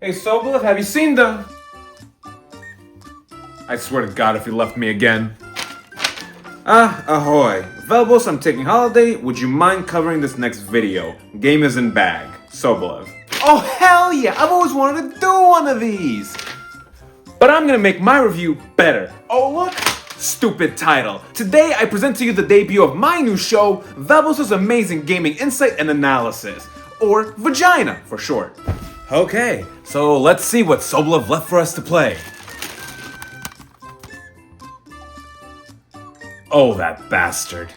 Hey Soblev, have you seen the... I swear to God if you left me again. Ahoy. Velbos, I'm taking holiday. Would you mind covering this next video? Game is in bag. Soblev. Oh hell yeah, I've always wanted to do one of these! But I'm gonna make my review better. Oh look! Stupid title. Today I present to you the debut of my new show, Velbos' Amazing Gaming Insight and Analysis. Or Vagina, for short. Okay, so let's see what Soblev left for us to play. Oh, that bastard.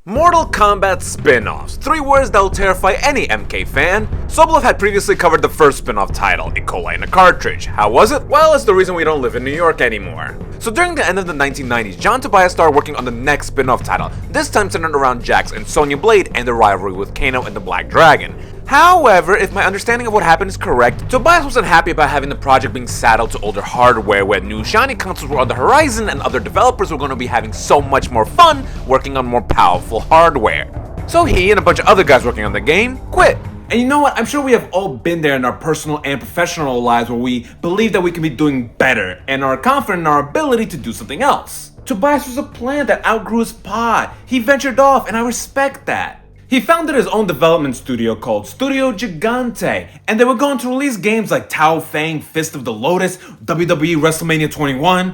Mortal Kombat spin-offs. 3 words that will terrify any MK fan. Soblev had previously covered the first spin-off title, E. coli in a cartridge. How was it? Well, it's the reason we don't live in New York anymore. So during the end of the 1990s, John Tobias started working on the next spin-off title, this time centered around Jax and Sonya Blade and the rivalry with Kano and the Black Dragon. However, if my understanding of what happened is correct, Tobias wasn't happy about having the project being saddled to older hardware when new shiny consoles were on the horizon and other developers were going to be having so much more fun working on more powerful hardware. So he and a bunch of other guys working on the game quit. And you know what, I'm sure we have all been there in our personal and professional lives where we believe that we can be doing better and are confident in our ability to do something else. Tobias was a plant that outgrew his pod. He ventured off and I respect that. He founded his own development studio called Studio Gigante, and they were going to release games like Tao Fang, Fist of the Lotus, WWE WrestleMania 21,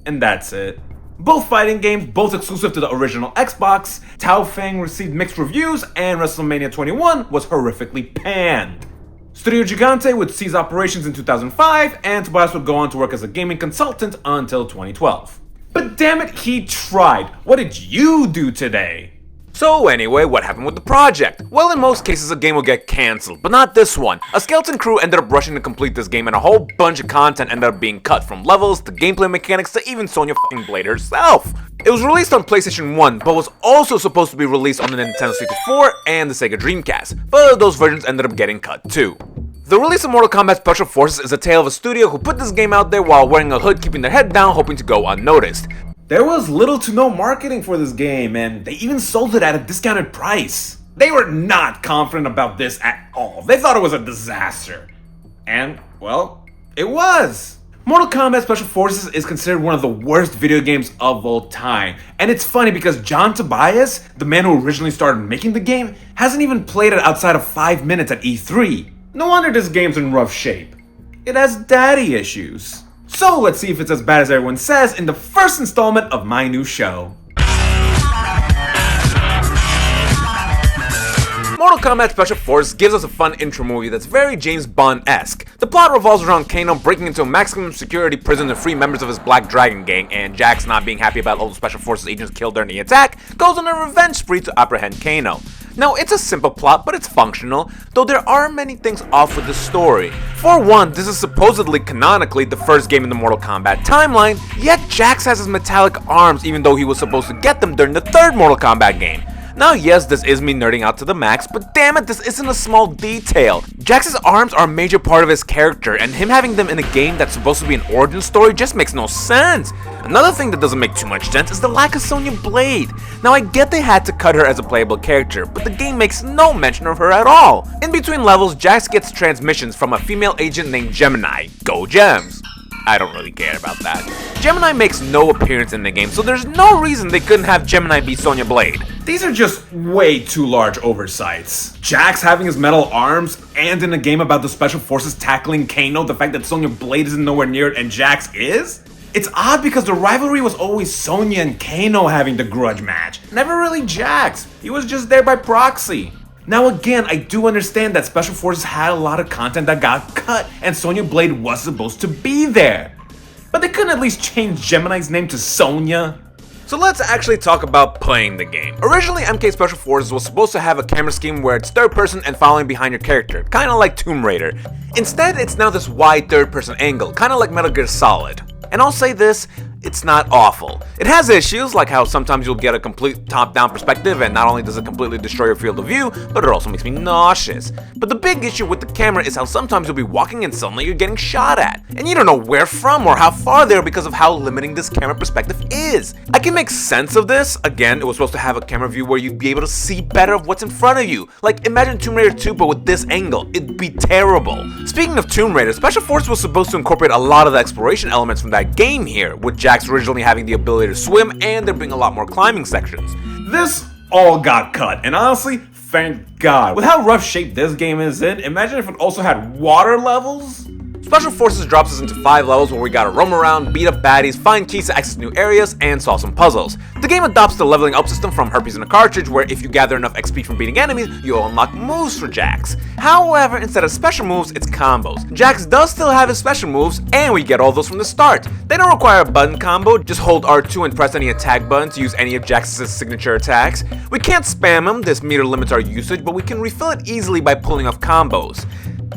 and that's it. Both fighting games, both exclusive to the original Xbox. Tao Fang received mixed reviews, and WrestleMania 21 was horrifically panned. Studio Gigante would cease operations in 2005, and Tobias would go on to work as a gaming consultant until 2012. But damn it, he tried. What did you do today? So anyway, what happened with the project? Well, in most cases a game will get cancelled, but not this one. A skeleton crew ended up rushing to complete this game and a whole bunch of content ended up being cut, from levels to gameplay mechanics to even Sonya Blade herself. It was released on PlayStation 1, but was also supposed to be released on the Nintendo 64 and the Sega Dreamcast, but those versions ended up getting cut too. The release of Mortal Kombat Special Forces is a tale of a studio who put this game out there while wearing a hood, keeping their head down, hoping to go unnoticed. There was little to no marketing for this game, and they even sold it at a discounted price. They were not confident about this at all. They thought it was a disaster. And, well, it was. Mortal Kombat Special Forces is considered one of the worst video games of all time. And it's funny because John Tobias, the man who originally started making the game, hasn't even played it outside of 5 minutes at E3. No wonder this game's in rough shape. It has daddy issues. So let's see if it's as bad as everyone says in the first installment of my new show. Mortal Kombat Special Forces gives us a fun intro movie that's very James Bond-esque. The plot revolves around Kano breaking into a maximum security prison to free members of his Black Dragon gang, and Jax, not being happy about all the Special Forces agents killed during the attack, goes on a revenge spree to apprehend Kano. Now, it's a simple plot, but it's functional, though there are many things off with the story. For one, this is supposedly canonically the first game in the Mortal Kombat timeline, yet Jax has his metallic arms even though he was supposed to get them during the third Mortal Kombat game. Now yes, this is me nerding out to the max, but damn it, this isn't a small detail. Jax's arms are a major part of his character, and him having them in a game that's supposed to be an origin story just makes no sense. Another thing that doesn't make too much sense is the lack of Sonya Blade. Now I get they had to cut her as a playable character, but the game makes no mention of her at all. In between levels, Jax gets transmissions from a female agent named Gemini. Go Gems! I don't really care about that. Gemini makes no appearance in the game, so there's no reason they couldn't have Gemini be Sonya Blade. These are just way too large oversights. Jax having his metal arms, and in a game about the Special Forces tackling Kano, the fact that Sonya Blade isn't nowhere near it and Jax is? It's odd because the rivalry was always Sonya and Kano having the grudge match, never really Jax. He was just there by proxy. Now again, I do understand that Special Forces had a lot of content that got cut and Sonya Blade was supposed to be there. But they couldn't at least change Gemini's name to Sonya. So let's actually talk about playing the game. Originally, MK Special Forces was supposed to have a camera scheme where it's third person and following behind your character, kinda like Tomb Raider. Instead, it's now this wide third person angle, kinda like Metal Gear Solid. And I'll say this, it's not awful. It has issues, like how sometimes you'll get a complete top-down perspective, and not only does it completely destroy your field of view, but it also makes me nauseous. But the big issue with the camera is how sometimes you'll be walking and suddenly you're getting shot at, and you don't know where from or how far they are because of how limiting this camera perspective is. I can make sense of this. Again, it was supposed to have a camera view where you'd be able to see better of what's in front of you. Like, imagine Tomb Raider 2 but with this angle. It'd be terrible. Speaking of Tomb Raider, Special Forces was supposed to incorporate a lot of the exploration elements from that game here, with Jax originally having the ability to swim and there being a lot more climbing sections. This all got cut, and honestly, thank God. With how rough shape this game is in, imagine if it also had water levels? Special Forces drops us into 5 levels where we gotta roam around, beat up baddies, find keys to access new areas, and solve some puzzles. The game adopts the leveling up system from Herpes in a Cartridge, where if you gather enough XP from beating enemies, you'll unlock moves for Jax. However, instead of special moves, it's combos. Jax does still have his special moves, and we get all those from the start. They don't require a button combo, just hold R2 and press any attack button to use any of Jax's signature attacks. We can't spam them, this meter limits our usage, but we can refill it easily by pulling off combos.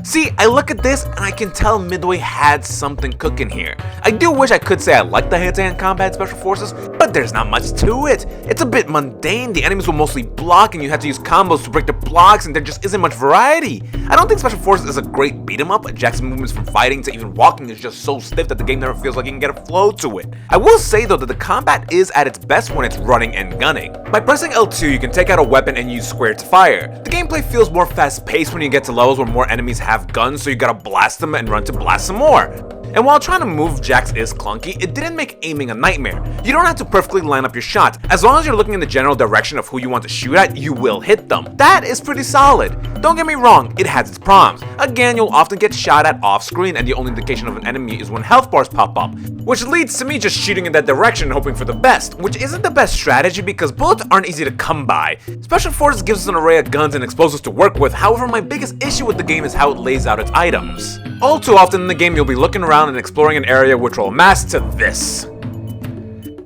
See, I look at this and I can tell Midway had something cooking here. I do wish I could say I like the hand-to-hand combat Special Forces, but there's not much to it. It's a bit mundane, the enemies will mostly block and you have to use combos to break their blocks and there just isn't much variety. I don't think Special Forces is a great beat 'em up, Jax's movements from fighting to even walking is just so stiff that the game never feels like you can get a flow to it. I will say though that the combat is at its best when it's running and gunning. By pressing L2 you can take out a weapon and use square to fire. The gameplay feels more fast-paced when you get to levels where more enemies have guns, so you gotta blast them and run to blast some more. And while trying to move Jax is clunky, it didn't make aiming a nightmare. You don't have to perfectly line up your shot. As long as you're looking in the general direction of who you want to shoot at, you will hit them. That is pretty solid. Don't get me wrong, it has its problems. Again, you'll often get shot at off screen and the only indication of an enemy is when health bars pop up, which leads to me just shooting in that direction and hoping for the best, which isn't the best strategy because bullets aren't easy to come by. Special Forces gives us an array of guns and explosives to work with, however my biggest issue with the game is how it lays out its items. All too often in the game you'll be looking around and exploring an area which will amass to this.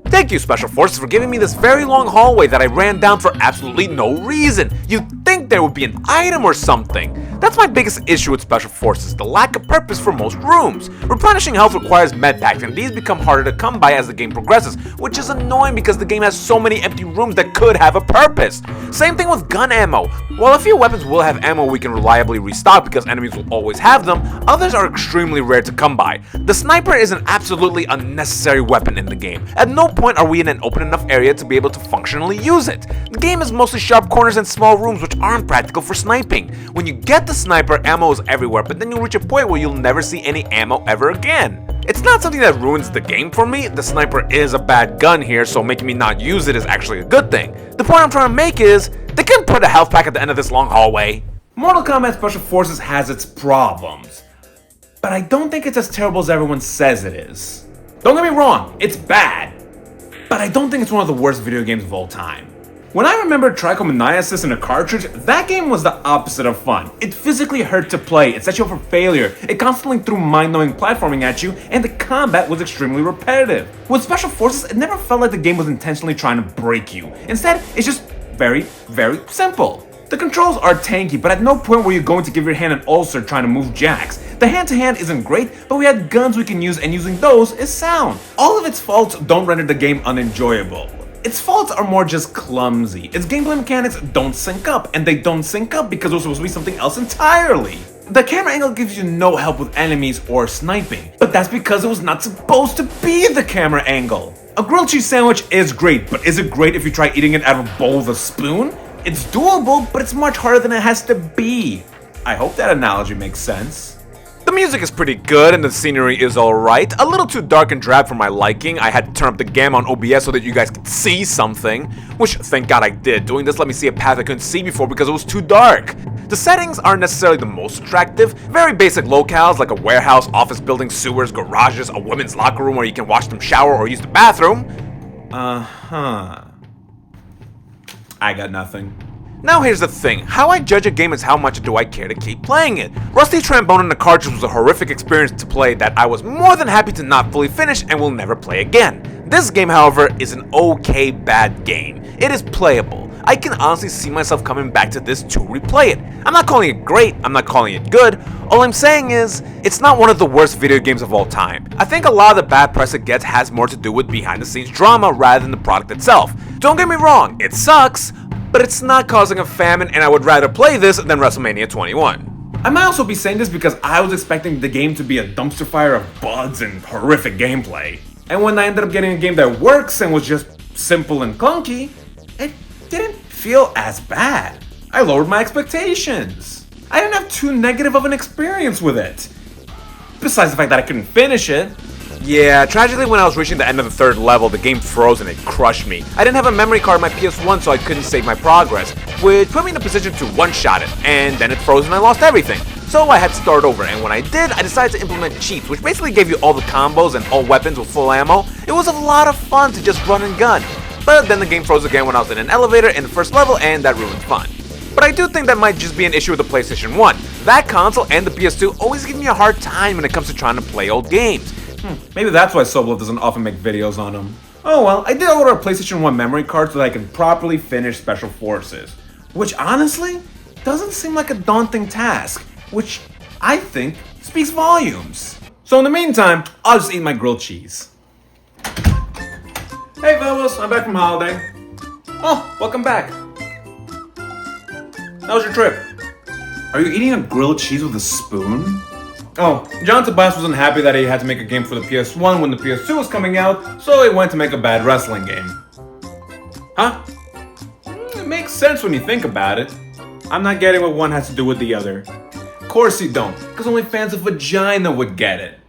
Thank you, Special Forces, for giving me this very long hallway that I ran down for absolutely no reason. You'd think there would be an item or something. That's my biggest issue with Special Forces, the lack of purpose for most rooms. Replenishing health requires med packs, and these become harder to come by as the game progresses, which is annoying because the game has so many empty rooms that could have a purpose. Same thing with gun ammo. While a few weapons will have ammo we can reliably restock because enemies will always have them, others are extremely rare to come by. The sniper is an absolutely unnecessary weapon in the game. At no point are we in an open enough area to be able to functionally use it. The game is mostly sharp corners and small rooms which aren't practical for sniping. When you get the sniper, ammo is everywhere, but then you'll reach a point where you'll never see any ammo ever again. It's not something that ruins the game for me. The sniper is a bad gun here, so making me not use it is actually a good thing. The point I'm trying to make is, they can put a health pack at the end of this long hallway. Mortal Kombat Special Forces has its problems, but I don't think it's as terrible as everyone says it is. Don't get me wrong, it's bad, but I don't think it's one of the worst video games of all time. When I remember Trichomoniasis in a cartridge, that game was the opposite of fun. It physically hurt to play, it set you up for failure, it constantly threw mind-numbing platforming at you, and the combat was extremely repetitive. With Special Forces, it never felt like the game was intentionally trying to break you. Instead, it's just very, very simple. The controls are tanky, but at no point were you going to give your hand an ulcer trying to move Jax. The hand-to-hand isn't great, but we had guns we can use and using those is sound. All of its faults don't render the game unenjoyable. Its faults are more just clumsy. Its gameplay mechanics don't sync up, and they don't sync up because it was supposed to be something else entirely. The camera angle gives you no help with enemies or sniping, but that's because it was not supposed to be the camera angle. A grilled cheese sandwich is great, but is it great if you try eating it out of a bowl with a spoon? It's doable, but it's much harder than it has to be. I hope that analogy makes sense. The music is pretty good and the scenery is alright. A little too dark and drab for my liking. I had to turn up the gamma on OBS so that you guys could see something, which thank God I did. Doing this let me see a path I couldn't see before because it was too dark. The settings aren't necessarily the most attractive. Very basic locales like a warehouse, office building, sewers, garages, a women's locker room where you can watch them shower or use the bathroom. I got nothing. Now here's the thing, how I judge a game is how much do I care to keep playing it. Rusty Trombone in the cartridge was a horrific experience to play that I was more than happy to not fully finish and will never play again. This game, however, is an okay bad game. It is playable. I can honestly see myself coming back to this to replay it. I'm not calling it great, I'm not calling it good. All I'm saying is, it's not one of the worst video games of all time. I think a lot of the bad press it gets has more to do with behind the scenes drama rather than the product itself. Don't get me wrong, it sucks, but it's not causing a famine, and I would rather play this than WrestleMania 21. I might also be saying this because I was expecting the game to be a dumpster fire of bugs and horrific gameplay. And when I ended up getting a game that works and was just simple and clunky, it didn't feel as bad. I lowered my expectations. I didn't have too negative of an experience with it. Besides the fact that I couldn't finish it. Yeah, tragically when I was reaching the end of the third level, the game froze and it crushed me. I didn't have a memory card on my PS1, so I couldn't save my progress, which put me in a position to one-shot it, and then it froze and I lost everything. So I had to start over, and when I did, I decided to implement cheats, which basically gave you all the combos and all weapons with full ammo. It was a lot of fun to just run and gun. But then the game froze again when I was in an elevator in the first level, and that ruined fun. But I do think that might just be an issue with the PlayStation 1. That console and the PS2 always give me a hard time when it comes to trying to play old games. Maybe that's why Soblev doesn't often make videos on them. Oh well, I did order a PlayStation 1 memory card so that I can properly finish Special Forces. Which honestly, doesn't seem like a daunting task. Which I think speaks volumes. So in the meantime, I'll just eat my grilled cheese. Hey Velbos, I'm back from holiday. Oh, welcome back. How was your trip? Are you eating a grilled cheese with a spoon? Oh, John Tobias wasn't happy that he had to make a game for the PS1 when the PS2 was coming out, so he went to make a bad wrestling game. Huh? It makes sense when you think about it. I'm not getting what one has to do with the other. Of course you don't, because only fans of vagina would get it.